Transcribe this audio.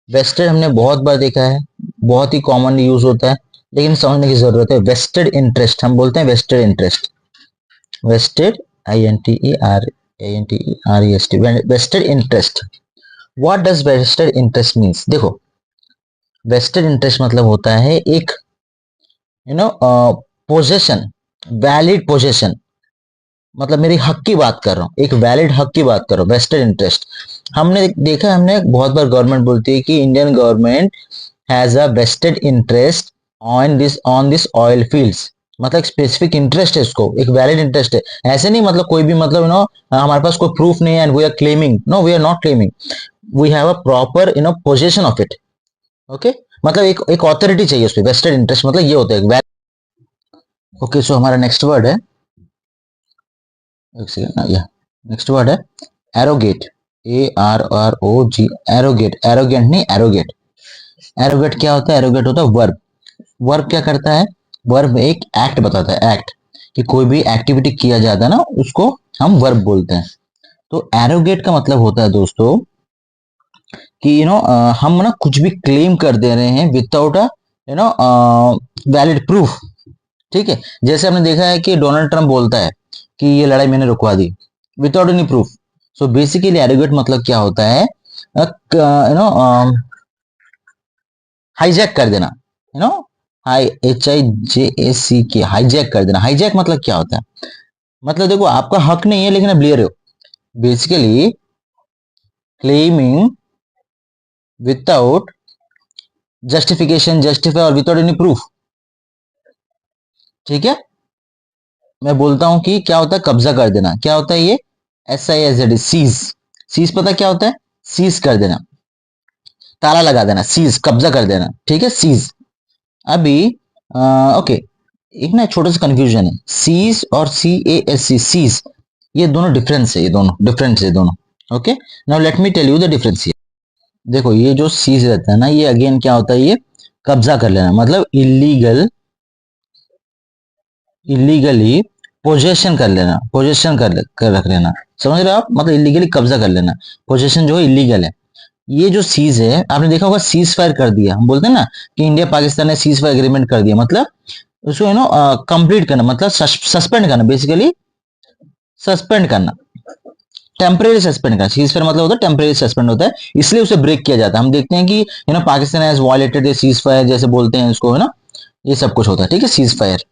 Wasted हमने बहुत बार देखा है, बहुत ही कॉमन यूज होता है, लेकिन समझने की जरूरत है। वेस्टेड इंटरेस्ट हम बोलते हैं, vested interest, vested INTEREST, vested interest. What does vested interest means? देखो, वेस्टेड इंटरेस्ट मतलब होता है एक पोजेशन, वैलिड पोजेशन, मतलब मेरी हक की बात कर रहा हूँ, एक वैलिड हक की बात कर रहा हूँ, वेस्टेड इंटरेस्ट। हमने देखा, हमने बहुत बार गवर्नमेंट बोलती है कि Indian government has a vested interest on this oil fields, मतलब स्पेसिफिक इंटरेस्ट है उसको, एक वैलिड इंटरेस्ट है। ऐसे नहीं मतलब कोई भी, मतलब हमारे पास कोई प्रूफ नहीं है and we are claiming, no we are not claiming, we have a proper position of it. Okay, मतलब एक ऑथोरिटी चाहिए उस पर, वेस्टेड इंटरेस्ट मतलब ये होता है। ओके, सो हमारा नेक्स्ट वर्ड है, एक सेकेंड, या नेक्स्ट वर्ड है एरोगेट, ARROG, एरोगेट, एरोगेंट नहीं, एरोगेट। एरोगेट क्या होता है? एरोगेट होता है वर्ब। वर्ब क्या करता है? वर्ब एक एक्ट बताता है, एक्ट, कि कोई भी एक्टिविटी किया जाता है ना, उसको हम वर्ब बोलते हैं। तो एरोगेट का मतलब होता है दोस्तों कि हम ना कुछ भी क्लेम कर दे रहे हैं विदाउट अ वैलिड प्रूफ। ठीक है, जैसे हमने देखा है कि डोनाल्ड ट्रंप बोलता है कि ये लड़ाई मैंने रुकवा दी without any proof. So basically arrogate मतलब क्या होता है? हाईजैक कर देना, HIJACK, हाईजैक कर देना। हाईजैक मतलब क्या होता है? मतलब देखो, आपका हक नहीं है लेकिन आप ले रहे हो, basically claiming without justification, justify और विदाउट एनी प्रूफ। ठीक है, मैं बोलता हूं कि क्या होता है कब्जा कर देना, क्या होता है ये? SIZ, seize. सीज पता क्या होता है? सीज कर देना, ताला लगा देना, सीज, कब्जा कर देना। ठीक है, सीज। अभी ओके, एक ना छोटा सा कंफ्यूजन है, सीज और CASC, सीज, ये दोनों डिफरेंस है, ये दोनों डिफरेंस है दोनों। Okay, now let me tell you the difference here. देखो, ये जो सीज रहता है ना, ये अगेन क्या होता है? ये कब्जा कर लेना, मतलब इलीगली पोजेशन कर लेना, पोजेशन कर रख लेना। समझ रहे हो आप? मतलब इलीगली कब्जा कर लेना, पोजेशन जो है इलीगल है। ये जो सीज है, आपने देखा होगा, सीज फायर कर दिया, हम बोलते हैं ना कि इंडिया पाकिस्तान ने सीज फायर एग्रीमेंट कर दिया, मतलब उसको कंप्लीट करना, मतलब सस्पेंड करना, बेसिकली सस्पेंड करना, टेम्परेरी सस्पेंड करना। सीज फायर मतलब होता है टेम्परेरी सस्पेंड होता है, इसलिए उसे ब्रेक किया जाता है। हम देखते हैं कि Pakistan has violated the cease fire, जैसे बोलते हैं इसको, है ना, ये सब कुछ होता है। ठीक है, सीज फायर।